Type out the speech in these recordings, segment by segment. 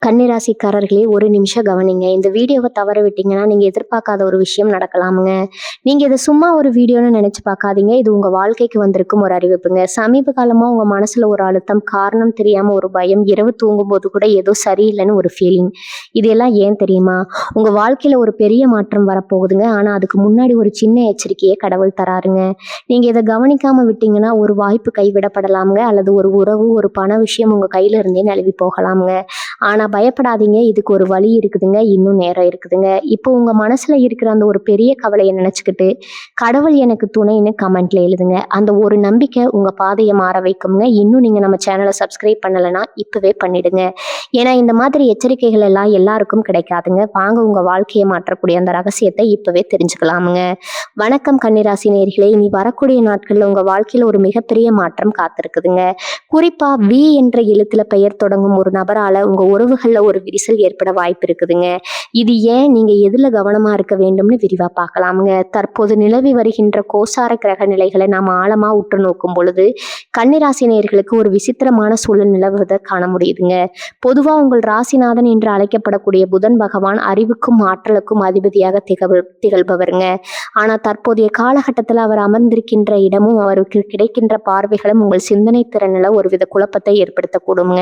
கன்னிராசிக்காரர்களே, ஒரு நிமிஷம் கவனிங்க. இந்த வீடியோவை தவற விட்டீங்கன்னா, நீங்க எதிர்பார்க்காத ஒரு விஷயம் நடக்கலாமுங்க. நீங்க இத சும்மா ஒரு வீடியோன்னு நெனச்சு பார்க்காதீங்க. இது உங்க வாழ்க்கைக்கு வந்திருக்கும் ஒரு அறிவிப்புங்க. சமீப காலமா உங்க மனசுல ஒரு அழுத்தம், காரணம் தெரியாம ஒரு பயம், இரவு தூங்கும்போது கூட ஏதோ சரியில்லன்னு ஒரு ஃபீலிங். இது எல்லாம் ஏன் தெரியுமா? உங்க வாழ்க்கையில ஒரு பெரிய மாற்றம் வரப்போகுதுங்க. ஆனா, அதுக்கு முன்னாடி ஒரு சின்ன எச்சரிக்கைய கடவுள் தராருங்க. நீங்க இத கவனிக்காம விட்டீங்கன்னா, ஒரு வாய்ப்பு கைவிடப்படலாம்ங்க. அல்லது ஒரு உறவு, ஒரு பண விஷயம் உங்க கையில இருந்தே நழுவி போகலாம்ங்க. ஆனா பயப்படாதீங்க. இதுக்கு ஒரு வழி இருக்குதுங்க. இன்னும் நேரம் இருக்குதுங்க. இப்போ உங்க மனசுல இருக்கிற அந்த ஒரு பெரிய கவலைய நினைச்சுக்கிட்டு, கடவுள் எனக்கு துணைன்னு கமெண்ட்ல எழுதுங்க. அந்த ஒரு நம்பிக்கை உங்க பாதைய மாற வைக்கும்ங்க. இன்னும் நீங்க நம்ம சேனல சப்ஸ்கிரைப் பண்ணலன்னா, இப்பவே பண்ணிடுங்க. ஏன்னா இந்த மாதிரி எச்சரிக்கைகள் எல்லாம் எல்லாருக்கும் கிடைக்காதுங்க. வாங்க உங்க வாழ்க்கைய மாற்றக்கூடிய அந்த ரகசியத்தை இப்பவே தெரிஞ்சுக்கலாமுங்க. வணக்கம் கன்னிராசி நேயர்களே. இனி வரக்கூடிய நாட்கள்ல உங்க வாழ்க்கையில ஒரு மிகப்பெரிய மாற்றம் காத்திருக்குதுங்க. குறிப்பா வி என்ற எழுத்துல பெயர் தொடங்கும் ஒரு நபரால உங்க உறவுகள்ல ஒரு விரிசல் ஏற்பட வாய்ப்பு இருக்குதுங்க. இது ஏன், நீங்க எதுல கவனமா இருக்க வேண்டும்னு விரிவா பார்க்கலாமுங்க. தற்போது நிலவி வருகின்ற கோசார கிரக நிலைகளை நாம் ஆழமா உற்று நோக்கும் பொழுது கன்னிராசி நேயர்களுக்கு ஒரு விசித்திரமான சூழல் நிலவுவதை காண முடியுதுங்க. பொதுவா உங்கள் ராசிநாதன் என்று அழைக்கப்படக்கூடிய புதன் பகவான் அறிவுக்கும் ஆற்றலுக்கும் அதிபதியாக திகழ்பவருங்க. ஆனா தற்போதைய காலகட்டத்தில் அவர் அமர்ந்திருக்கின்ற இடமும் அவருக்கு கிடைக்கின்ற பார்வைகளும் உங்கள் சிந்தனை திறனில் ஒருவித குழப்பத்தை ஏற்படுத்தக்கூடுங்க.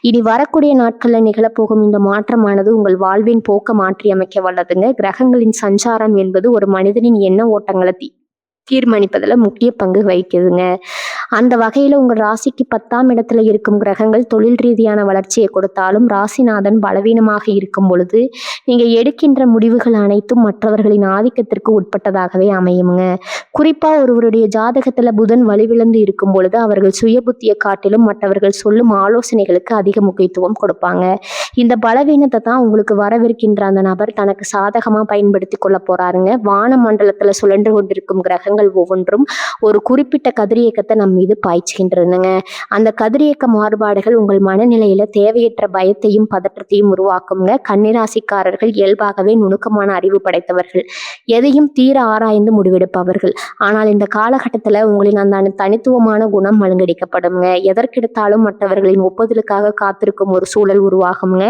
இனி வரக்கூடிய நாட்கள்ல நிகழப்போகும் இந்த மாற்றமானது உங்கள் வாழ்வின் போக்க மாற்றி அமைக்க வல்லதுங்க. கிரகங்களின் சஞ்சாரம் என்பது ஒரு மனிதனின் எண்ண ஓட்டங்களை தீர்மானிப்பதில் முக்கிய பங்கு வகிக்குதுங்க. அந்த வகையில உங்கள் ராசிக்கு 10ஆம் இடத்துல இருக்கும் கிரகங்கள் தொழில் ரீதியான வளர்ச்சியை கொடுத்தாலும் ராசிநாதன் பலவீனமாக இருக்கும் பொழுது நீங்க எடுக்கின்ற முடிவுகள் அனைத்தும் மற்றவர்களின் ஆதிக்கத்திற்கு உட்பட்டதாகவே அமையுங்க. குறிப்பா ஒருவருடைய ஜாதகத்துல புதன் வலிவிழந்து இருக்கும் பொழுது அவர்கள் சுய புத்தியை காட்டிலும் மற்றவர்கள் சொல்லும் ஆலோசனைகளுக்கு அதிக முக்கியத்துவம் கொடுப்பாங்க. இந்த பலவீனத்தை தான் உங்களுக்கு வரவிருக்கின்ற அந்த நபர் தனக்கு சாதகமா பயன்படுத்தி கொள்ள போறாருங்க. வான மண்டலத்துல சுழன்று கொண்டிருக்கும் கிரகங்கள் ஒவ்வொன்றும் ஒரு குறிப்பிட்ட கதிரியக்கத்தை நம் மீது பாய்ச்சுகின்றதுங்க. அந்த கதிரியக்க மாறுபாடுகள் உங்கள் மனநிலையில தேவையற்ற பயத்தையும் பதற்றத்தையும் உருவாக்குங்க. கன்னிராசிக்காரர்கள் இயல்பாகவே நுணுக்கமான அறிவு படைத்தவர்கள், எதையும் தீர ஆராய்ந்து முடிவெடுப்பவர்கள். ஆனால் இந்த காலகட்டத்துல உங்களின் அந்த தனித்துவமான குணம் மழுங்கடிக்கப்படுங்க. எதற்கெடுத்தாலும் மற்றவர்களின் ஒப்புதலுக்காக காத்திருக்கும் ஒரு சூழல் உருவாகுங்க.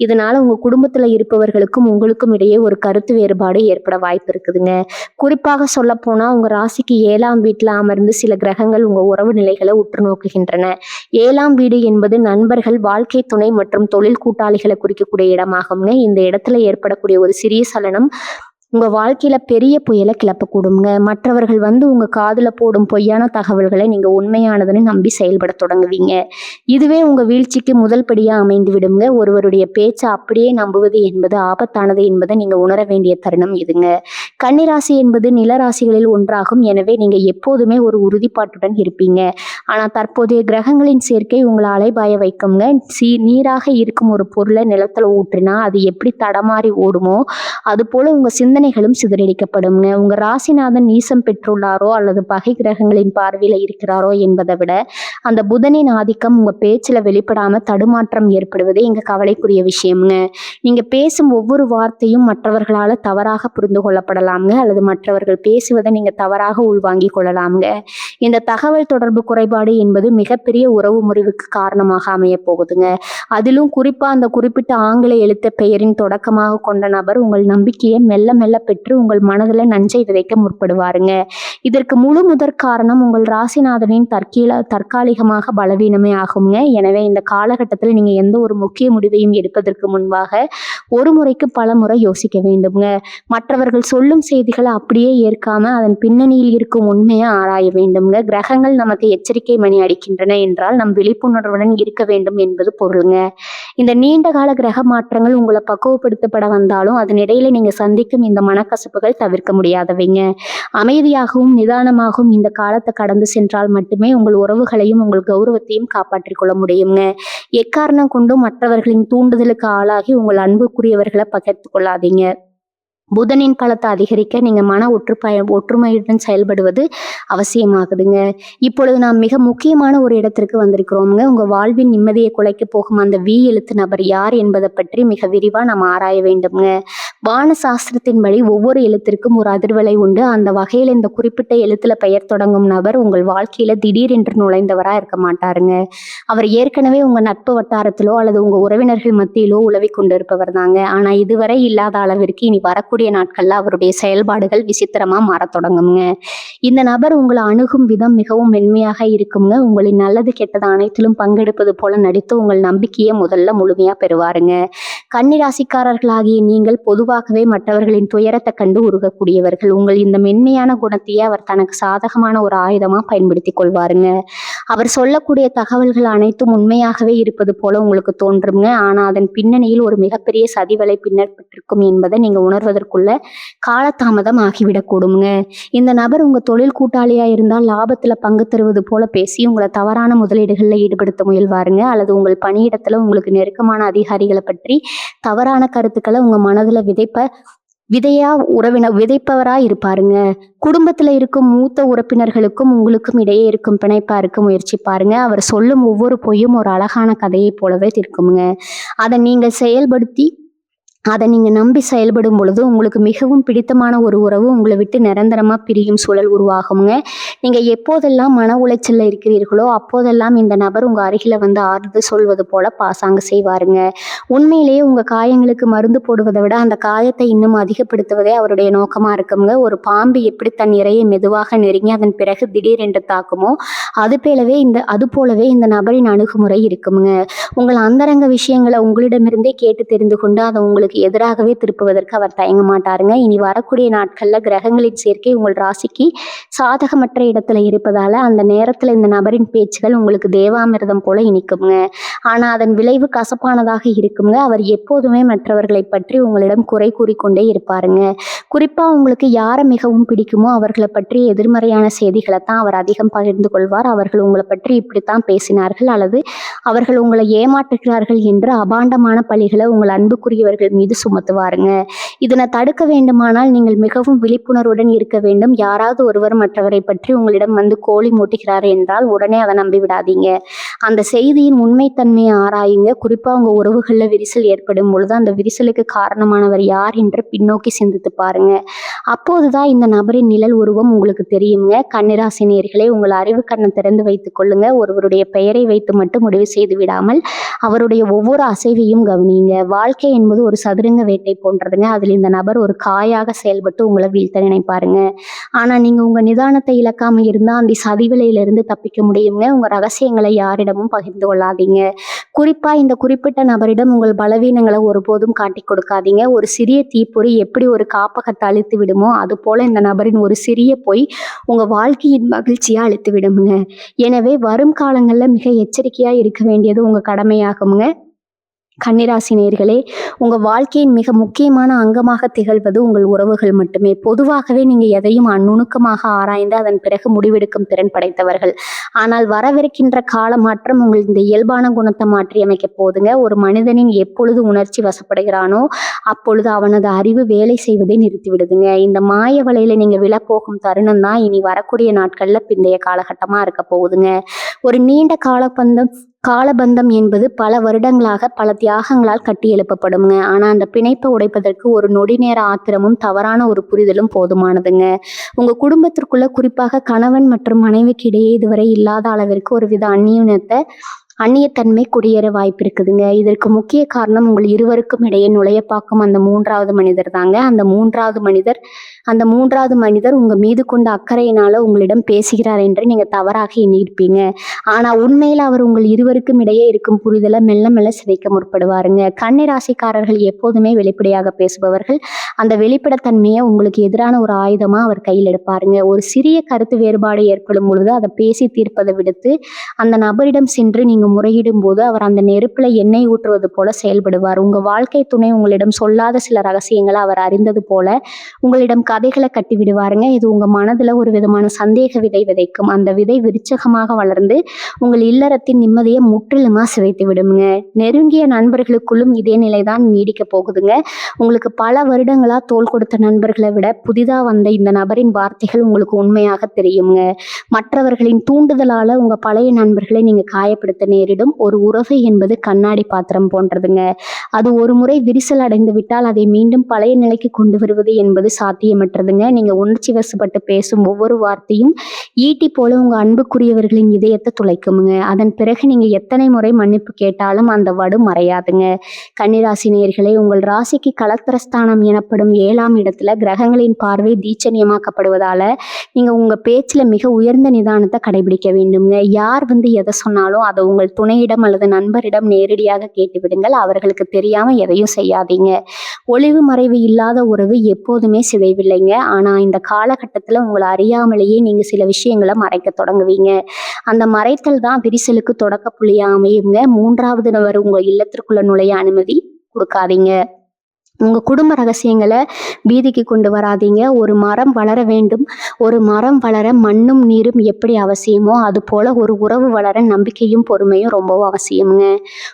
இதனால உங்க குடும்பத்துல இருப்பவர்களுக்கும் உங்களுக்கும் இடையே ஒரு கருத்து வேறுபாடு ஏற்பட வாய்ப்பு இருக்குதுங்க. குறிப்பாக சொல்ல போனா உங்க ராசிக்கு 7ஆம் வீட்டுல அமர்ந்து சில கிரகங்கள் உங்க உறவு நிலைகளை உற்று நோக்குகின்றன. 7ஆம் வீடு என்பது நண்பர்கள், வாழ்க்கை துணை மற்றும் தொழில் கூட்டாளிகளை குறிக்கக்கூடிய இடமாகுங்க. இந்த இடத்துல ஏற்படக்கூடிய ஒரு சிறிய சலனம் உங்க வாழ்க்கையில பெரிய புயலை கிளப்பக்கூடுங்க. மற்றவர்கள் உங்க காதுல போடும் பொய்யான தகவல்களை நீங்க உண்மையானதுன்னு நம்பி செயல்பட தொடங்குவீங்க. இதுவே உங்க வீழ்ச்சிக்கு முதல் படியா அமைந்து விடுங்க. ஒருவருடைய பேச்சை அப்படியே நம்புவது என்பது ஆபத்தானது என்பதை நீங்க உணர வேண்டிய தருணம் இதுங்க. கன்னிராசி என்பது நிலராசிகளில் ஒன்றாகும். எனவே நீங்க எப்போதுமே ஒரு உறுதிப்பாட்டுடன் இருப்பீங்க. ஆனா தற்போதைய கிரகங்களின் சேர்க்கை உங்களை அலைபாய வைக்குங்க. நீராக இருக்கும் ஒரு பொருளை நிலத்துல ஊற்றினா அது எப்படி தடமாறி ஓடுமோ அது போல உங்க சிந்தனைகளும் சிதறடிக்கப்படுங்க. உங்க ராசிநாதன் நீசம் பெற்றுள்ளாரோ அல்லது பகை கிரகங்களின் பார்வையில இருக்கிறாரோ என்பதை விட அந்த புதனின் ஆதிக்கம் உங்க பேச்சுல வெளிப்படாம தடுமாற்றம் ஏற்படுவதே இங்க கவலைக்குரிய விஷயம்ங்க. நீங்க பேசும் ஒவ்வொரு வார்த்தையும் மற்றவர்களால தவறாக புரிந்து கொள்ளப்படலாம்ங்க, அல்லது மற்றவர்கள் பேசுவதை நீங்க தவறாக உள்வாங்கிக் கொள்ளலாம்ங்க. இந்த தகவல் தொடர்பு குறைபாடு என்பது மிகப்பெரிய உறவு முறிவுக்கு காரணமாக அமைய போகுதுங்க. அதிலும் குறிப்பா அந்த குறிப்பிட்ட ஆங்கில எழுத்த பெயரின் தொடக்கமாக கொண்ட நபர் உங்கள் நம்பிக்கையை மெல்ல மெல்ல பெற்று உங்கள் மனதில் நஞ்சை விதைக்க முற்படுவாருங்க. இதற்கு முழு முதற் காரணம் உங்கள் ராசிநாதனின் தற்காலிகமாக பலவீனமே ஆகுங்க. எனவே இந்த காலகட்டத்தில் நீங்க எந்த ஒரு முக்கிய முடிவையும் எடுப்பதற்கு முன்பாக ஒரு முறைக்கு பல முறை யோசிக்க வேண்டுங்க. மற்றவர்கள் சொல்லும் செய்திகளை அப்படியே ஏற்காம அதன் பின்னணியில் இருக்கும் உண்மையை ஆராய வேண்டுங்க. கிரகங்கள் நமக்கு எச்சரிக்கை மணி அடிக்கின்றன என்றால் நம் விழிப்புணர்வுடன் இருக்க வேண்டும் என்பது பொருளுங்க. இந்த நீண்ட கால கிரக மாற்றங்கள் உங்களை பக்குவப்படுத்தப்பட வந்தாலும் அதன் இடையில நீங்க சந்திக்கும் இந்த மனக்கசப்புகள் தவிர்க்க முடியாதவைங்க. அமைதியாகவும் நிதானமாகவும் இந்த காலத்தை கடந்து சென்றால் மட்டுமே உங்கள் உறவுகளையும் உங்கள் கௌரவத்தையும் காப்பாற்றிக் கொள்ள முடியுங்க. எக்காரணம் கொண்டும் மற்றவர்களின் தூண்டுதலுக்கு ஆளாகி உங்கள் அன்புக்குரியவர்களை பகிர்ந்து கொள்ளாதீங்க. புதனின் பலத்தை அதிகரிக்க நீங்க மன ஒற்றுமையுடன் செயல்படுவது அவசியமாகுதுங்க. இப்பொழுது நாம் மிக முக்கியமான ஒரு இடத்திற்கு வந்திருக்கிறோம்ங்க. உங்க வாழ்வின் நிம்மதியை குலைக்க போகும் அந்த வி எழுத்து நபர் யார் என்பதை பற்றி மிக விரிவா நாம் ஆராய வேண்டும்ங்க. வான சாஸ்திரத்தின்படி ஒவ்வொரு எழுத்திற்கும் ஒரு அதிர்வலை உண்டு. அந்த வகையில் இந்த குறிப்பிட்ட எழுத்துல பெயர் தொடங்கும் நபர் உங்கள் வாழ்க்கையில திடீரென்று நுழைந்தவரா இருக்க மாட்டாருங்க. அவர் ஏற்கனவே உங்க நட்பு வட்டாரத்திலோ அல்லது உங்க உறவினர்கள் மத்தியிலோ உலவி கொண்டிருப்பவர் தாங்க. ஆனா இதுவரை இல்லாத அளவிற்கு இனி வரக்கூடிய நாட்கள்ல அவருடைய செயல்பாடுகள் விசித்திரமா மாறத் தொடங்குங்க. இந்த நபர் உங்களை அணுகும் விதம் மிகவும் மென்மையாக இருக்குங்க. உங்களின் நல்லது கெட்டது அனைத்திலும் பங்கெடுப்பது போல நடித்து உங்கள் நம்பிக்கையை முதல்ல முழுமையா பெறுவாருங்க. கன்னிராசிக்காரர்களாகிய நீங்கள் பொதுவாகவே மற்றவர்களின் துயரத்தை கண்டு உருகக்கூடியவர்கள். உங்கள் இந்த மென்மையான குணத்தையே அவர் தனக்கு சாதகமான ஒரு ஆயுதமா பயன்படுத்தி கொள்வாருங்க. அவர் சொல்லக்கூடிய தகவல்கள் அனைத்தும் உண்மையாகவே இருப்பது போல உங்களுக்கு தோன்றுங்க. ஆனா அதன் பின்னணியில் ஒரு மிகப்பெரிய சதிவலை பின்னப்பட்டிருக்கும் என்பதை நீங்க உணர்வதற்குள்ள காலதாமதம் ஆகிவிடக்கூடுங்க. இந்த நபர் உங்க தொழில் கூட்டாளியா இருந்தால் லாபத்துல பங்கு தருவது போல பேசி உங்களை தவறான முதலீடுகளில் ஈடுபடுத்த முயல்வாருங்க. அல்லது உங்கள் பணியிடத்துல உங்களுக்கு நெருக்கமான அதிகாரிகளை பற்றி தவறான கருத்துக்களை உங்க மனதுல விதைப்பவரா இருப்பாருங்க. குடும்பத்துல இருக்கும் மூத்த உறுப்பினர்களுக்கும் உங்களுக்கும் இடையே இருக்கும் பிணைப்பா இருக்க முயற்சிப்பாருங்க. அவர் சொல்லும் ஒவ்வொரு பொய்யும் ஒரு அழகான கதையை போலவே இருக்குங்க. அதை நீங்க நம்பி செயல்படும் பொழுது உங்களுக்கு மிகவும் பிடித்தமான ஒரு உறவு உங்களை விட்டு நிரந்தரமா பிரியும் சூழல் உருவாகுங்க. நீங்க எப்போதெல்லாம் மன உளைச்சல்ல இருக்கிறீர்களோ அப்போதெல்லாம் இந்த நபர் உங்க அருகில வந்து ஆறுதல் சொல்வது போல பாசாங்கு செய்வாருங்க. உண்மையிலேயே உங்க காயங்களுக்கு மருந்து போடுவதை விட அந்த காயத்தை இன்னும் அதிகப்படுத்துவதே அவருடைய நோக்கமா இருக்குங்க. ஒரு பாம்பு எப்படி தன் இரையை மெதுவாக நெருங்கி அதன் பிறகு திடீரென்று தாக்குமோ அது போலவே இந்த நபரின் அணுகுமுறை இருக்குங்க. உங்கள் அந்தரங்க விஷயங்களை உங்களிடமிருந்தே கேட்டு தெரிந்து கொண்டு அதை உங்களுக்கு எதிராகவே திருப்புவதற்கு அவர் தயங்க மாட்டாருங்க. இனி வரக்கூடிய நாட்கள்ல கிரகங்களின் சேர்க்கை உங்கள் ராசிக்கு சாதகமற்ற இடத்துல இருப்பதால அந்த நேரத்துல இந்த நபரின் பேச்சுகள் உங்களுக்கு தேவாமிர்தம் போல இனிக்குங்க. ஆனா அதன் விளைவு கசப்பானதாக இருக்குங்க. அவர் எப்போதுமே மற்றவர்களை பற்றி உங்களிடம் குறை கூறிக்கொண்டே இருப்பாருங்க. குறிப்பா உங்களுக்கு யாரை மிகவும் பிடிக்குமோ அவர்களை பற்றி எதிர்மறையான செய்திகளை தான் அவர் அதிகம் பகிர்ந்து கொள்வார். அவர்கள் உங்களை பற்றி இப்படித்தான் பேசினார்கள் அல்லது அவர்கள் உங்களை ஏமாற்றுகிறார்கள் என்று அபாண்டமான பழிகளை உங்கள் அன்புக்குரியவர்கள் மீது சுமத்துவாருங்க. இதனை தடுக்க வேண்டுமானால் நீங்கள் மிகவும் விழிப்புணர்வுடன் இருக்க வேண்டும். யாராவது ஒருவர் மற்றவரை பற்றி உங்களிடம் வந்து கோழி மூட்டுகிறார் என்றால் உடனே அதை நம்பி விடாதீங்க. அந்த செய்தியின் உண்மைத்தன்மையை ஆராயுங்க. குறிப்பா உங்க உறவுகள்ல விரிசல் ஏற்படும் பொழுது அந்த விரிசலுக்கு காரணமானவர் யார் என்று பின்னோக்கி சிந்தித்து பாருங்க. அப்போதுதான் இந்த நபரின் நிழல் உருவம் உங்களுக்கு தெரியுங்க. கன்னிராசி நேயர்களே, உங்கள் அறிவு கண்ணை திறந்து வைத்துக் கொள்ளுங்க. ஒருவருடைய பெயரை வைத்து மட்டும் முடிவு செய்து விடாமல் அவருடைய ஒவ்வொரு அசைவையும் கவனிங்க. வாழ்க்கை என்பது ஒரு சதுரங்க வேட்டை போன்றதுங்க. அதில் இந்த நபர் ஒரு காயாக செயல்பட்டு உங்களை வீழ்த்த நினைப்பாருங்க. ஆனா நீங்க உங்க நிதானத்தை இழக்காம இருந்தா அந்த சதிவிலையிலிருந்து தப்பிக்க முடியுங்க. உங்க ரகசியங்களை யாரிடமும் பகிர்ந்து கொள்ளாதீங்க. குறிப்பா இந்த குறிப்பிட்ட நபரிடம் உங்கள் பலவீனங்களை ஒருபோதும் காட்டி கொடுக்காதீங்க. ஒரு சிறிய தீப்பொறி எப்படி ஒரு காப்பகத்தை அழித்து விடுமோ அது போல இந்த நபரின் ஒரு சிறிய பொய் உங்க வாழ்க்கையின் மகிழ்ச்சியா அழித்து விடுமுங்க. எனவே வரும் காலங்கள்ல மிக எச்சரிக்கையா இருக்க வேண்டியது உங்க கடமையாகுங்க. கன்னிராசி நேயர்களே, உங்க வாழ்க்கையின் மிக முக்கியமான அங்கமாக திகழ்வது உங்கள் உறவுகள் மட்டுமே. பொதுவாகவே நீங்க எதையும் நுணுக்கமாக ஆராய்ந்து அதன் பிறகு முடிவெடுக்கும் திறன் படைத்தவர்கள். ஆனால் வரவிருக்கின்ற கால மாற்றம் உங்கள் இந்த இயல்பான குணத்தை மாற்றி அமைக்க போதுங்க. ஒரு மனிதனின் எப்பொழுது உணர்ச்சி வசப்படுகிறானோ அப்பொழுது அவனது அறிவு வேலை செய்வதை நிறுத்தி விடுதுங்க. இந்த மாய வலையில நீங்க விழப்போகும் தருணம் தான் இனி வரக்கூடிய நாட்கள்ல பிந்தைய காலகட்டமா இருக்க போகுதுங்க. ஒரு நீண்ட காலபந்தம் என்பது பல வருடங்களாக பல தியாகங்களால் கட்டி எழுப்பப்படுங்க. ஆனா அந்த பிணைப்பை உடைப்பதற்கு ஒரு நொடி நேர ஆத்திரமும் தவறான ஒரு புரிதலும் போதுமானதுங்க. உங்க குடும்பத்திற்குள்ள குறிப்பாக கணவன் மற்றும் மனைவிக்கு இடையே இதுவரை இல்லாத அளவிற்கு ஒரு வித அந்நியத்தன்மை குடியேற வாய்ப்பு இருக்குதுங்க. இதற்கு முக்கிய காரணம் உங்கள் இருவருக்கும் இடையே நுழைய பார்க்கும் அந்த மூன்றாவது மனிதர் தாங்க. அந்த மூன்றாவது மனிதர் உங்க மீது கொண்ட அக்கறையினால உங்களிடம் பேசுகிறார் என்று நீங்க தவறாக எண்ணியிருப்பீங்க. ஆனா உண்மையில அவர் உங்கள் இருவருக்கும் இடையே இருக்கும் புரிதலை மெல்ல மெல்ல சிதைக்க முற்படுவாருங்க. கன்னிராசிக்காரர்கள் எப்போதுமே வெளிப்படையாக பேசுபவர்கள். அந்த வெளிப்படைத்தன்மையை உங்களுக்கு எதிரான ஒரு ஆயுதமா அவர் கையில் எடுப்பாருங்க. ஒரு சிறிய கருத்து வேறுபாடு ஏற்படும் பொழுது அதை பேசி தீர்ப்பதை விடுத்து அந்த நபரிடம் சென்று நீங்க நீங்க முறையிடும் போது அவர் அந்த நெருப்புல எண்ணெய் ஊற்றுவது போல செயல்படுவார். உங்க வாழ்க்கை துணை உங்களிடம் சொல்லாத சில ரகசியங்களை அவர் அறிந்தது போல உங்களிடம் கதைகளை கட்டி விடுவாருங்க. இது உங்க மனதுல ஒரு விதமான சந்தேக விதை விதைக்கும். அந்த விதை விருட்சகமாக வளர்ந்து உங்கள் இல்லறத்தின் நிம்மதியை முற்றிலுமா சிதைத்து விடுங்க. நெருங்கிய நண்பர்களுக்குள்ளும் இதே நிலைதான் நீடிக்க போகுதுங்க. உங்களுக்கு பல வருடங்களா தோள் கொடுத்த நண்பர்களை விட புதிதா வந்த இந்த நபரின் வார்த்தைகள் உங்களுக்கு உண்மையாக தெரியுங்க. மற்றவர்களின் தூண்டுதலால உங்க பழைய நண்பர்களை நீங்க காயப்படுத்த நேரிடும். ஒரு உறவு என்பது கண்ணாடி பாத்திரம் போன்றதுங்க. அது ஒரு முறை விரிசல் அடைந்து விட்டால் அதை மீண்டும் பழைய நிலைக்கு கொண்டு வருவது என்பது சாத்தியமற்றதுங்க. நீங்க உணர்ச்சி வசப்பட்டு பேசும் ஒவ்வொரு வார்த்தையும் ஈட்டி போல உங்க அன்புக்குரியவர்களின் இதயத்தை துளைக்குமுங்க. அதன் பிறகு நீங்க எத்தனை முறை மன்னிப்பு கேட்டாலும் அந்த வடு மறையாதுங்க. கன்னிராசி நேயர்களே, உங்கள் ராசிக்கு கலத்திரஸ்தானம் எனப்படும் 7ஆம் இடத்துல கிரகங்களின் பார்வை தீட்சணியமாக்கப்படுவதால நீங்க உங்க பேச்சுல மிக உயர்ந்த நிதானத்தை கடைபிடிக்க வேண்டுங்க. யார் எதை சொன்னாலும் அதை உங்கள் துணையிடம் அல்லது நண்பரிடம் நேரடியாக கேட்டுவிடுங்கள். அவர்களுக்கு தெரியாம எதையும் செய்யாதீங்க. ஒளிவு மறைவு இல்லாத உறவு எப்போதுமே சிதைவில்லைங்க. ஆனா இந்த காலகட்டத்துல உங்களை அறியாமலேயே நீங்க சில விஷயங்களை மறைக்க தொடங்குவீங்க. அந்த மறைத்தல் தான் விரிசலுக்கு தொடக்க புள்ளியா அமையுங்க. 3வது நபர் உங்க இல்லத்திற்குள்ள நுழைய அனுமதி கொடுக்காதீங்க. உங்க குடும்ப ரகசியங்களை பீதிக்கு கொண்டு வராதீங்க. ஒரு மரம் வளர வேண்டும். ஒரு மரம் வளர மண்ணும் நீரும் எப்படி அவசியமோ அது போல ஒரு உறவு வளர நம்பிக்கையும் பொறுமையும் ரொம்பவும் அவசியமுங்க.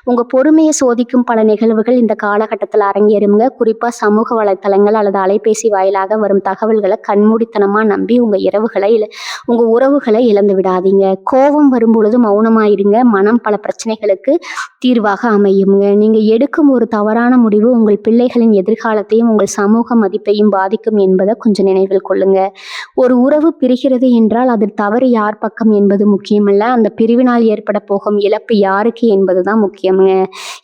உங்க பொறுமையை சோதிக்கும் பல நிகழ்வுகள் இந்த காலகட்டத்தில் அரங்கேறுங்க. குறிப்பா சமூக வலைத்தளங்கள் அல்லது அலைபேசி வாயிலாக வரும் தகவல்களை கண்மூடித்தனமா நம்பி உங்க உறவுகளை இழந்து விடாதீங்க. கோபம் வரும்பொழுது மௌனமாயிருங்க. மனம் பல பிரச்சனைகளுக்கு தீர்வாக அமையுங்க. நீங்க எடுக்கும் ஒரு தவறான முடிவு உங்கள் பிள்ளைகளின் எதிர்காலத்தையும் உங்கள் சமூக மதிப்பையும் பாதிக்கும் என்பதை கொஞ்சம் நினைவில் கொள்ளுங்க. ஒரு உறவு பிரிகிறது என்றால் அது தவறு யார் பக்கம் என்பது முக்கியமல்ல, அந்த பிரிவினால் ஏற்பட போகும் இழப்பு யாருக்கு என்பதுதான் முக்கியமுங்க.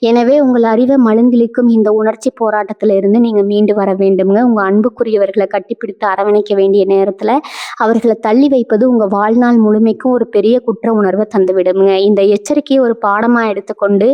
எனவே உங்கள் அறிவை மழுங்கிழிக்கும் இந்த உணர்ச்சி போராட்டத்திலிருந்து நீங்க மீண்டு வர வேண்டுங்க. உங்க அன்புக்குரியவர்களை கட்டிப்பிடித்து அரவணைக்க வேண்டிய நேரத்துல அவர்களை தள்ளி வைப்பது உங்க வாழ்நாள் முழுமைக்கும் ஒரு பெரிய குற்ற உணர்வை தந்துவிடுங்க. இந்த எச்சரிக்கையை ஒரு பாடமா எடுத்துக்கொண்டு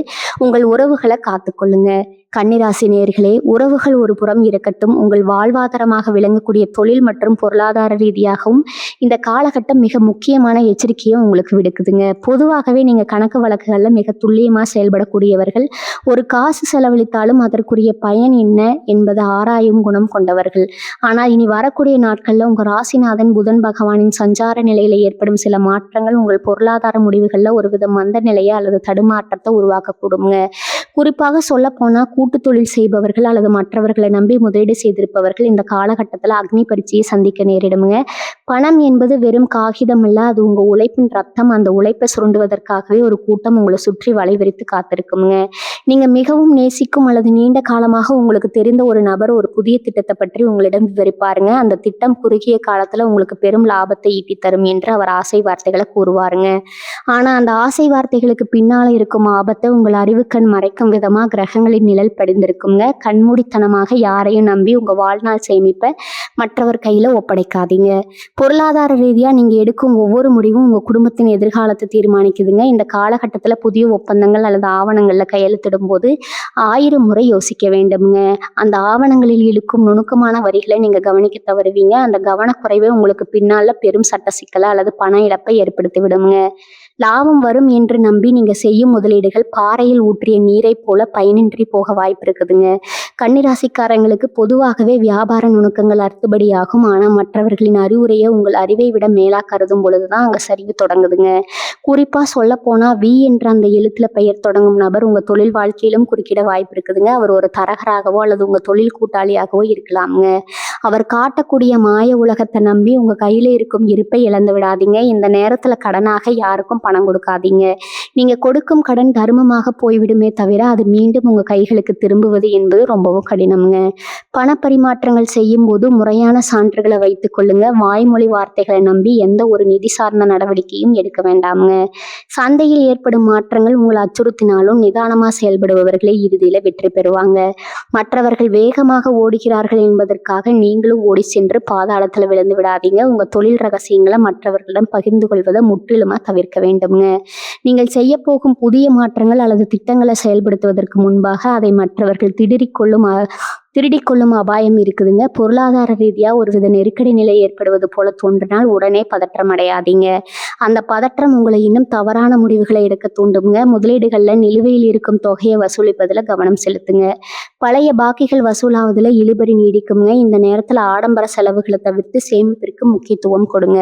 உங்கள் உறவுகளை காத்துக்கொள்ளுங்க. கன்னிராசி நேயர்களே, உறவுகள் ஒரு புறம் இருக்கட்டும், உங்கள் வாழ்வாதாரமாக விளங்கக்கூடிய தொழில் மற்றும் பொருளாதார ரீதியாகவும் இந்த காலகட்டம் மிக முக்கியமான எச்சரிக்கையும் உங்களுக்கு விடுக்குதுங்க. பொதுவாகவே நீங்க கணக்கு வழக்குகள்ல மிக துல்லியமா செயல்படக்கூடியவர்கள். ஒரு காசு செலவழித்தாலும் அதற்குரிய பயன் என்ன என்பதை ஆராயும் குணம் கொண்டவர்கள். ஆனால் இனி வரக்கூடிய நாட்கள்ல உங்க ராசிநாதன் புதன் பகவானின் சஞ்சார நிலையில ஏற்படும் சில மாற்றங்கள் உங்கள் பொருளாதார முடிவுகள்ல ஒருவித மந்த நிலையை அல்லது தடுமாற்றத்தை உருவாக்கக்கூடுங்க. குறிப்பாக சொல்ல போனா கூட்டு தொழில் செய்பவர்கள் அல்லது மற்றவர்களை நம்பி முதலீடு செய்திருப்பவர்கள் இந்த காலகட்டத்தில் அக்னி பரீட்சையை சந்திக்க நேரிடுங்க. பணம் என்பது வெறும் காகிதம் அல்ல, அது உங்க உழைப்பின் ரத்தம். அந்த உழைப்பை சுரண்டுவதற்காகவே ஒரு கூட்டம் உங்களை சுற்றி வலைவிரித்து காத்திருக்குங்க. நீங்க மிகவும் நேசிக்கும் அல்லது நீண்ட காலமாக உங்களுக்கு தெரிந்த ஒரு நபர் ஒரு புதிய திட்டத்தை பற்றி உங்களிடம் விவரிப்பாருங்க. அந்த திட்டம் குறுகிய காலத்துல உங்களுக்கு பெரும் லாபத்தை ஈட்டி தரும் என்று அவர் ஆசை வார்த்தைகளை கூறுவாருங்க. ஆனா அந்த ஆசை வார்த்தைகளுக்கு பின்னால இருக்கும் ஆபத்தை உங்கள் அறிவுக்கண் மறைக்கும் விதமா கிரகங்களின் நிழல் படிந்திருக்குங்க. கண்மூடித்தனமாக யாரையும் நம்பி உங்க வாழ்நாள் சேமிப்பை மற்றவர் கையில ஒப்படைக்காதீங்க. பொருளாதார ரீதியா நீங்க எடுக்கும் ஒவ்வொரு முடிவும் உங்க குடும்பத்தின் எதிர்காலத்தை தீர்மானிக்குதுங்க. இந்த காலகட்டத்துல புதிய ஒப்பந்தங்கள் அல்லது ஆவணங்கள்ல கையெழுத்திடும் போது 1000 முறை யோசிக்க வேண்டும்ங்க. அந்த ஆவணங்களில் இழுக்கும் நுணுக்கமான வரிகளை நீங்க கவனிக்க தவறுவீங்க. அந்த கவனக்குறைவே உங்களுக்கு பின்னால பெரும் சட்ட சிக்கலை அல்லது பண இழப்பை ஏற்படுத்தி விடுங்க. லாபம் வரும் என்று நம்பி நீங்க செய்யும் முதலீடுகள் பாறையில் ஊற்றிய நீரை போல பயனின்றி போக வாய்ப்பு இருக்குதுங்க. கன்னிராசிக்காரங்களுக்கு பொதுவாகவே வியாபார நுணுக்கங்கள் அர்த்தபடியாகும். ஆனா மற்றவர்களின் அறிவுரையை உங்கள் அறிவை விட மேலா கருதும் பொழுதுதான் அங்க சரிவு தொடங்குதுங்க. குறிப்பா சொல்ல போனா வி என்ற அந்த எழுத்துல பெயர் தொடங்கும் நபர் உங்க தொழில் வாழ்க்கையிலும் குறுக்கிட வாய்ப்பு இருக்குதுங்க. அவர் ஒரு தரகராகவோ அல்லது உங்க தொழில் கூட்டாளியாகவோ இருக்கலாமுங்க. அவர் காட்டக்கூடிய மாய உலகத்தை நம்பி உங்க கையில இருக்கும் இருப்பை இழந்து விடாதீங்க. இந்த நேரத்துல கடனாக யாருக்கும் பணம் கொடுக்காதீங்க. நீங்க கொடுக்கும் கடன் தர்மமாக போய்விடுமே தவிர அது மீண்டும் உங்க கைகளுக்கு திரும்புவது என்பது ரொம்பவும் கடினம்ங்க. பண பரிமாற்றங்கள் செய்யும் போது முறையான சான்றுகளை வைத்துக் கொள்ளுங்க. வாய்மொழி வார்த்தைகளை நம்பி எந்த ஒரு நிதி சார்ந்த நடவடிக்கையும் எடுக்க வேண்டாமுங்க. சந்தையில் ஏற்படும் மாற்றங்கள் உங்களை அச்சுறுத்தினாலும் நிதானமா செயல்படுபவர்களே இறுதியில வெற்றி பெறுவாங்க. மற்றவர்கள் வேகமாக ஓடுகிறார்கள் என்பதற்காக நீங்களும் ஓடி சென்று பாதாளத்துல விழுந்து விடாதீங்க. உங்க தொழில் ரகசியங்களை மற்றவர்களிடம் பகிர்ந்து கொள்வதை முற்றிலுமா தவிர்க்க வேண்டும்ங்க. நீங்கள் செய்ய போகும் புதிய மாற்றங்கள் அல்லது திட்டங்களை செயல்படுத்துவதற்கு முன்பாக அதை மற்றவர்கள் திருடிக் கொள்ளும் அபாயம் இருக்குதுங்க. பொருளாதார ரீதியா ஒருவித நெருக்கடி நிலை ஏற்படுவது போல தோன்றினால் உடனே பதற்றம் அடையாதீங்க. அந்த பதற்றம் உங்களை இன்னும் தவறான முடிவுகளை எடுக்க தூண்டுங்க. முதலீடுகள்ல நிலுவையில் இருக்கும் தொகையை வசூலிப்பதுல கவனம் செலுத்துங்க. பழைய பாக்கிகள் வசூலாவதுல இழுபறி நீடிக்குங்க. இந்த நேரத்துல ஆடம்பர செலவுகளை தவிர்த்து சேமிப்பிற்கு முக்கியத்துவம் கொடுங்க.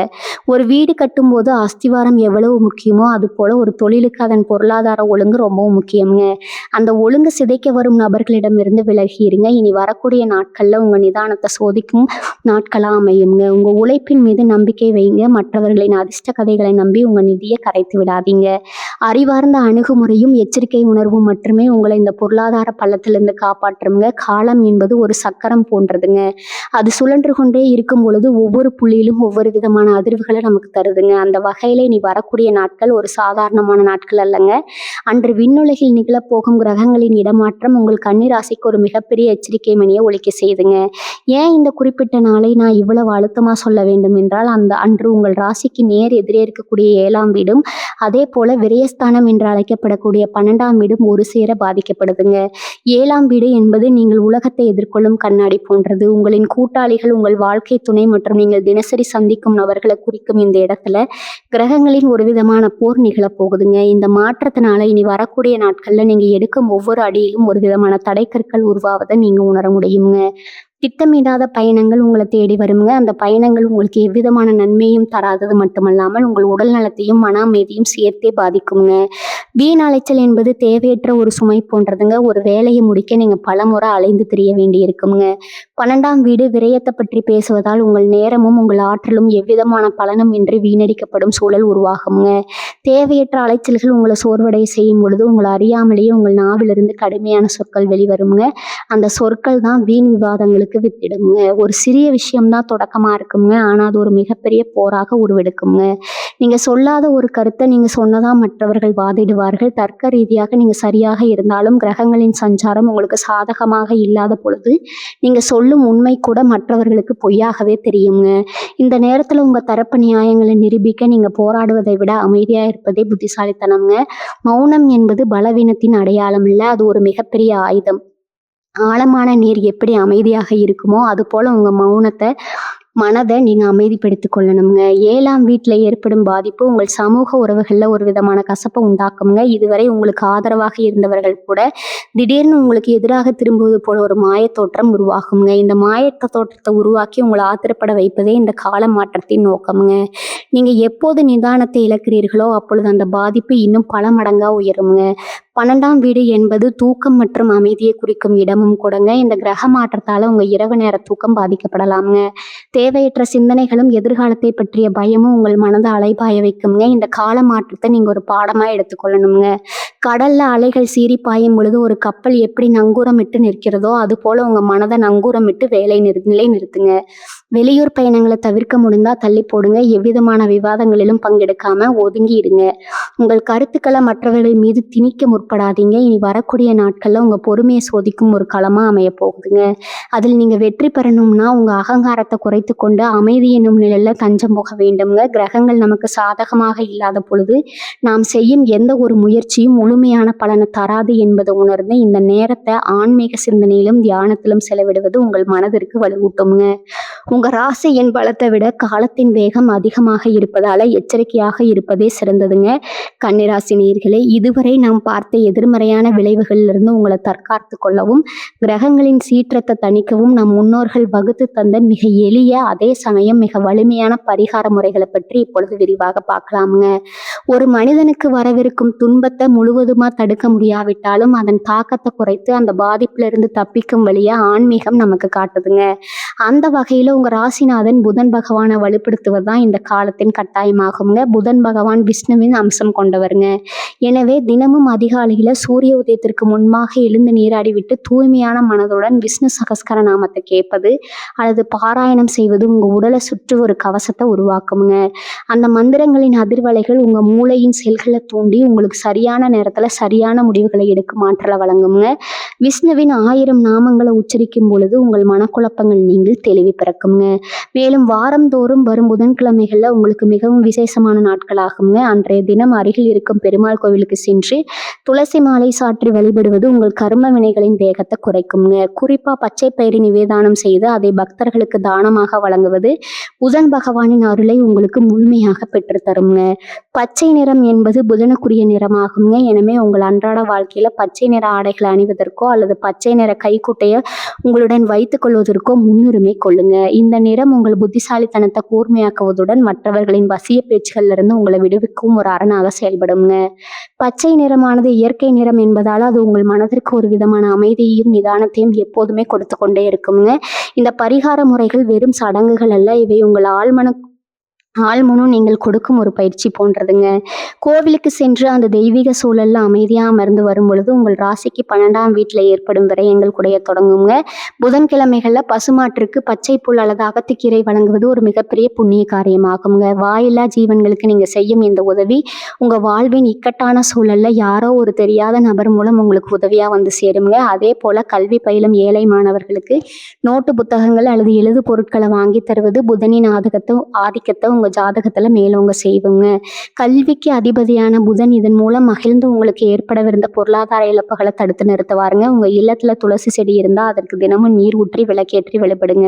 ஒரு வீடு கட்டும்போது அஸ்திவாரம் எவ்வளவு முக்கியமோ அது போல ஒரு தொழிலுக்கு அதன் பொருளாதார ஒழுங்கு ரொம்பவும் முக்கியம்ங்க. அந்த ஒழுங்கு சிதைக்க வரும் நபர்களிடமிருந்து விலகி இருங்க. இனி வரக்கூடிய நாட்கள்ல உங்க நிதானத்தை சோதிக்கும் நாட்களா அமையுங்க. உங்க உழைப்பின் மீது நம்பிக்கை வைங்க. மற்றவர்களின் அதிர்ஷ்ட கதைகளை நம்பி உங்க நிதியை கரைத்து விடாதீங்க. அறிவார்ந்த அணுகுமுறையும் எச்சரிக்கை உணர்வும் மட்டுமே உங்களை இந்த பொருளாதார பள்ளத்திலிருந்து காப்பாற்றுங்க. காலம் என்பது ஒரு சக்கரம் போன்றதுங்க. அது சுழன்று கொண்டே இருக்கும் பொழுது ஒவ்வொரு புள்ளியிலும் ஒவ்வொரு விதமான அதிர்வுகளை நமக்கு தருதுங்க. அந்த வகையில இனி வரக்கூடிய நாட்கள் ஒரு சாதாரணமான நாட்கள் அல்லங்க. அன்று விண்ணுலகில் நிகழப்போகும் கிரகங்களின் இடமாற்றம் உங்கள் கன்னி ராசிக்கு ஒரு மிகப்பெரிய எச்சரிக்கை மணியை ஒலிக்க செய்துங்க. ஏன் இந்த குறிப்பிட்ட நாளை நான் இவ்வளவு அழுத்தமா சொல்ல வேண்டும் என்றால், அன்று உங்கள் ராசிக்கு நேர் எதிரே இருக்கக்கூடிய 7ஆம் வீடும் அதே போல விரயஸ்தானம் என்று அழைக்கப்படக்கூடிய 12ஆம் வீடும் ஒரு சேர பாதிக்கப்படுதுங்க. 7ஆம் வீடு என்பது நீங்கள் உலகத்தை எதிர்கொள்ளும் கண்ணாடி போன்றது. உங்களின் கூட்டாளிகள், உங்கள் வாழ்க்கை துணை மற்றும் நீங்கள் தினசரி சந்திக்கும் நபர்களை குறிக்கும் இந்த இடத்துல கிரகங்களின் ஒரு விதமான போர் நிகழப்போகுதுங்க. இந்த மாற்றத்தினால இனி வரக்கூடிய நாட்கள்ல நீங்க எடுக்கும் ஒவ்வொரு அடியிலும் ஒரு விதமான தடைக்கற்கள் உருவாவதை நீங்க உணர முடியுங்க. திட்டமிடாத பயணங்கள் உங்களை தேடி வருங்க. அந்த பயணங்கள் உங்களுக்கு எவ்விதமான நன்மையும் தராதது மட்டுமல்லாமல் உங்கள் உடல் நலத்தையும் மன அமைதியும் சேர்த்தே பாதிக்குங்க. வீண் அலைச்சல் என்பது தேவையற்ற ஒரு சுமை போன்றதுங்க. ஒரு வேலையை முடிக்க நீங்க பலமுறை அலைந்து திரிய வேண்டி இருக்குங்க. 12ஆம் வீடு விரயத்தை பற்றி பேசுவதால் உங்கள் நேரமும் உங்கள் ஆற்றலும் எவ்விதமான பலனும் இன்றி வீணடிக்கப்படும் சூழல் உருவாகுங்க. தேவையற்ற அலைச்சல்கள் உங்களை சோர்வடைய செய்யும் பொழுது உங்களை அறியாமலேயே உங்கள் நாவிலிருந்து கடுமையான சொற்கள் வெளிவருங்க. அந்த சொற்கள் தான் வீண் விவாதங்களுக்கு வித்திடுங்க. ஒரு சிறிய விஷயம்தான் தொடக்கமா இருக்குங்க. ஆனா அது ஒரு மிகப்பெரிய போராக உருவெடுக்குங்க. நீங்க சொல்லாத ஒரு கருத்தை நீங்க சொன்னதா மற்றவர்கள் வாதிடுவார்கள். தர்க்க ரீதியாக நீங்க சரியாக இருந்தாலும் கிரகங்களின் சஞ்சாரம் உங்களுக்கு சாதகமாக இல்லாத பொழுது நீங்க சொல்லும் உண்மை கூட மற்றவர்களுக்கு பொய்யாகவே தெரியுங்க. இந்த நேரத்துல உங்க தரப்பு நியாயங்களை நிரூபிக்க நீங்க போராடுவதை விட அமைதியா இருப்பதே புத்திசாலித்தனம்ங்க. மௌனம் என்பது பலவீனத்தின் அடையாளம் இல்ல, அது ஒரு மிகப்பெரிய ஆயுதம். ஆழமான நீர் எப்படி அமைதியாக இருக்குமோ அது போல உங்க மனதை நீங்க அமைதிப்படுத்திக் கொள்ளணுங்க. 7ஆம் வீட்டுல ஏற்படும் பாதிப்பு உங்கள் சமூக உறவுகள்ல ஒரு விதமான கசப்பை உண்டாக்குங்க. இதுவரை உங்களுக்கு ஆதரவாக இருந்தவர்கள் கூட திடீர்னு உங்களுக்கு எதிராக திரும்புவது போல ஒரு மாயத்தோற்றம் உருவாகுங்க. இந்த மாயத்தோற்றத்தை உருவாக்கி உங்களை ஆத்திரப்பட வைப்பதே இந்த கால மாற்றத்தின் நோக்கமுங்க. நீங்க எப்போது நிதானத்தை இழக்கிறீர்களோ அப்பொழுது அந்த பாதிப்பு இன்னும் பல மடங்கா உயருங்க. 12ஆம் வீடு என்பது தூக்கம் மற்றும் அமைதியை குறிக்கும் இடமும் கூடங்க. இந்த கிரக மாற்றத்தால உங்க இரவு நேர தூக்கம் பாதிக்கப்படலாம்ங்க. தேவையற்ற சிந்தனைகளும் எதிர்காலத்தை பற்றிய பயமும் உங்கள் மனதை அலைபாய வைக்குங்க. இந்த கால மாற்றத்தை நீங்க ஒரு பாடமா எடுத்துக்கொள்ளணுங்க. கடல்ல அலைகள் சீறி பாயும் பொழுது ஒரு கப்பல் எப்படி நங்கூரமிட்டு நிற்கிறதோ அது போல உங்க மனதை நங்கூரமிட்டு நிலை நிறுத்துங்க. வெளியூர் பயணங்களை தவிர்க்க முடிந்தா தள்ளி போடுங்க. எவ்விதமான விவாதங்களிலும் பங்கெடுக்காம ஒதுங்கி இருங்க. உங்கள் கருத்துக்களை மற்றவர்கள் மீது திணிக்க முற்படாதீங்க. இனி வரக்கூடிய நாட்கள்ல உங்க பொறுமையை சோதிக்கும் ஒரு களமா அமைய போகுதுங்க. அதில் நீங்க வெற்றி பெறணும்னா உங்க அகங்காரத்தை குறைத்து கொண்டு அமைதி என்னும் நிலையில தஞ்சம் போக வேண்டும்ங்க. கிரகங்கள் நமக்கு சாதகமாக இல்லாத பொழுது நாம் செய்யும் எந்த ஒரு முயற்சியும் முழுமையான பலனை தராது என்பதை உணர்ந்து இந்த நேரத்தை ஆன்மீக சிந்தனையிலும் தியானத்திலும் செலவிடுவது உங்கள் மனதிற்கு வலுவூட்டுங்க. உங்க ராசியின் பலத்தை விட காலத்தின் வேகம் அதிகமாக இருப்பதால எச்சரிக்கையாக இருப்பதே சிறந்ததுங்க. கன்னிராசி நேயர்களே, இதுவரை நாம் பார்த்த எதிர்மறையான விளைவுகளிலிருந்து உங்களை தற்காத்து கொள்ளவும் கிரகங்களின் சீற்றத்தை தணிக்கவும் நம் முன்னோர்கள் வகுத்து தந்த மிக எளிய அதே சமயம் மிக வலிமையான பரிகார முறைகளை பற்றி இப்பொழுது விரிவாக பார்க்கலாமுங்க. ஒரு மனிதனுக்கு வரவிருக்கும் துன்பத்தை முழுவதுமா தடுக்க முடியாவிட்டாலும் அதன் தாக்கத்தை குறைத்து அந்த பாதிப்புல இருந்து தப்பிக்கும் வழியா ஆன்மீகம் நமக்கு காட்டுதுங்க. அந்த வகையில உங்க ராசிநாதன் புதன் பகவானை வலுப்படுத்துவது தான் இந்த காலத்தின் கட்டாயமாகுங்க. புதன் பகவான் விஷ்ணுவின் அம்சம் கொண்டவருங்க. எனவே தினமும் அதிகாலையில சூரிய உதயத்திற்கு முன்பாக எழுந்து நீராடி விட்டு தூய்மையான மனதுடன் விஷ்ணு சகஸ்கர நாமத்தை கேட்பது அல்லது பாராயணம் செய்வது செய்வது உங்கள் உடலை சுற்றி ஒரு கவசத்தை உருவாக்குங்க. அந்த மந்திரங்களின் அதிர்வலைகள் உங்கள் மூளையின் செல்களை தூண்டி உங்களுக்கு சரியான நேரத்தில் சரியான முடிவுகளை எடுக்கும் ஆற்றலை வழங்குங்க. விஷ்ணுவின் 1000 நாமங்களை உச்சரிக்கும் பொழுது உங்கள் மனக்குழப்பங்கள் நீங்கள் தெளிவு பிறக்குங்க. மேலும் வாரந்தோறும் வரும் புதன்கிழமைகளில் உங்களுக்கு மிகவும் விசேஷமான நாட்களாகுங்க. அன்றைய தினம் அருகில் இருக்கும் பெருமாள் கோவிலுக்கு சென்று துளசி மாலை சாற்றி வழிபடுவது உங்கள் கர்ம வினைகளின் வேகத்தை குறைக்குங்க. குறிப்பாக பச்சை பயிரை நிவேதானம் செய்து அதை பக்தர்களுக்கு தானமாக வழங்குவது புதன் பகவானின் அருளை உங்களுக்கு முழுமையாக பெற்றுத்தருங்க. பச்சை நிறம் என்பது புதனுக்குரிய நிறமாகுங்க. எனவே உங்கள் அன்றாட வாழ்க்கையில பச்சை நிற ஆடைகளை அணிவதற்கோ அல்லது பச்சை நிற கைக்குட்டையை உங்களுடன் வைத்துக் கொள்வதற்கோ முன்னுரிமை கொள்ளுங்க. இந்த நிறம் உங்கள் புத்திசாலித்தனத்தை கூர்மையாக்குவதுடன் மற்றவர்களின் வசிய பேச்சுகள்ல இருந்து உங்களை விடுவிக்கும் ஒரு அரணாக செயல்படுங்க. பச்சை நிறமானது இயற்கை நிறம் என்பதால் அது உங்கள் மனதிற்கு ஒரு விதமான அமைதியையும் நிதானத்தையும் எப்போதுமே கொடுத்து கொண்டே இருக்குங்க. இந்த பரிகார முறைகள் வெறும் சடங்குகள் அல்ல, இவை உங்கள் ஆழ்மனம் நீங்கள் கொடுக்கும் ஒரு பயிற்சி போன்றதுங்க. கோவிலுக்கு சென்று அந்த தெய்வீக சூழல்ல அமைதியாக அமர்ந்து வரும் பொழுது உங்கள் ராசிக்கு 12ஆம் வீட்டில் ஏற்படும் விரயங்கள் குறைய தொடங்குங்க. புதன்கிழமைகளில் பசுமாட்டிற்கு பச்சை புல் அல்லது அகத்திக்கீரை வழங்குவது ஒரு மிகப்பெரிய புண்ணிய காரியமாகுங்க. வாயில்லா ஜீவன்களுக்கு நீங்கள் செய்யும் இந்த உதவி உங்கள் வாழ்வின் இக்கட்டான சூழல்ல யாரோ ஒரு தெரியாத நபர் மூலம் உங்களுக்கு உதவியாக வந்து சேருங்க. அதே போல் கல்வி பயிலும் ஏழை மாணவர்களுக்கு நோட்டு புத்தகங்கள் அல்லது எழுது பொருட்களை வாங்கி தருவது புதனின் ஆதிக்கத்தை உங்க ஜாதகத்துல மேலோங்க செய்வுங்க. கல்விக்கு அதிபதியான புதன் இதன் மூலம் மகிழ்ந்து உங்களுக்கு ஏற்படவிருந்த பொருளாதார இழப்புகளை தடுத்து நிறுத்துவாருங்க. உங்க இல்லத்துல துளசி செடி இருந்தா அதற்கு தினமும் நீர் ஊற்றி விளக்கேற்றி வழிபடுங்க.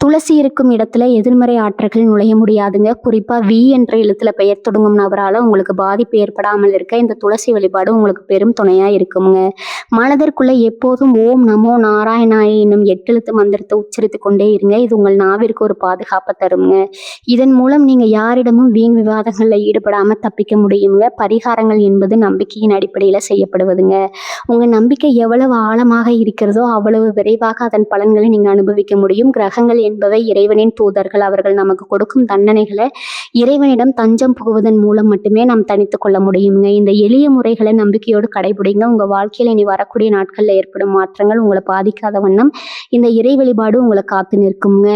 துளசி இருக்கும் இடத்துல எதிர்மறை ஆற்றல்கள் நுழைய முடியாதுங்க. குறிப்பா வி என்ற எழுத்துல பெயர் தொடங்கும் நபரால உங்களுக்கு பாதிப்பு ஏற்படாமல் இருக்க இந்த துளசி வழிபாடு உங்களுக்கு பெரும் துணையா இருக்குங்க. மனதிற்குள்ள எப்போதும் ஓம் நமோ நாராயணாய என்னும் 8 எழுத்து மந்திரத்தை உச்சரித்து கொண்டே இருங்க. இது உங்கள் நாவிற்கு ஒரு பாதுகாப்பை தருங்க. இதன் மூலம் நீங்க யாரிடமும் வீண் விவாதங்கள்ல ஈடுபடாம தப்பிக்க முடியுங்க. பரிகாரங்கள் என்பது நம்பிக்கையின் அடிப்படையில செய்யப்படுவதுங்க. உங்க நம்பிக்கை எவ்வளவு ஆழமாக இருக்கிறதோ அவ்வளவு விரைவாக அதன் பலன்களை நீங்க அனுபவிக்க முடியும். கிரகங்கள் என்பவை இறைவனின் தூதர்கள். அவர்கள் நமக்கு கொடுக்கும் தண்டனைகளை இறைவனிடம் தஞ்சம் புகுவதன் மூலம் மட்டுமே நாம் தனித்து கொள்ள முடியுங்க. இந்த எளிய முறைகளை நம்பிக்கையோடு கடைபிடிங்க. உங்க வாழ்க்கையில இனி வரக்கூடிய நாட்கள்ல ஏற்படும் மாற்றங்கள் உங்களை பாதிக்காத வண்ணம் இந்த இறை வழிபாடு உங்களை காத்து நிற்குங்க.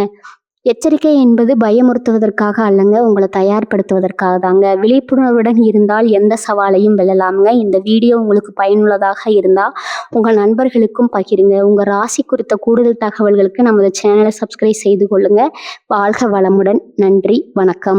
எச்சரிக்கை என்பது பயமுறுத்துவதற்காக அல்லங்க, உங்களை தயார்படுத்துவதற்காக தாங்க. விழிப்புணர்வுடன் இருந்தால் எந்த சவாலையும் வெல்லலாமுங்க. இந்த வீடியோ உங்களுக்கு பயனுள்ளதாக இருந்தால் உங்கள் நண்பர்களுக்கும் பகிருங்க. உங்கள் ராசி குறித்த கூடுதல் தகவல்களுக்கு நமது சேனலை சப்ஸ்கிரைப் செய்து கொள்ளுங்க. வாழ்க வளமுடன். நன்றி, வணக்கம்.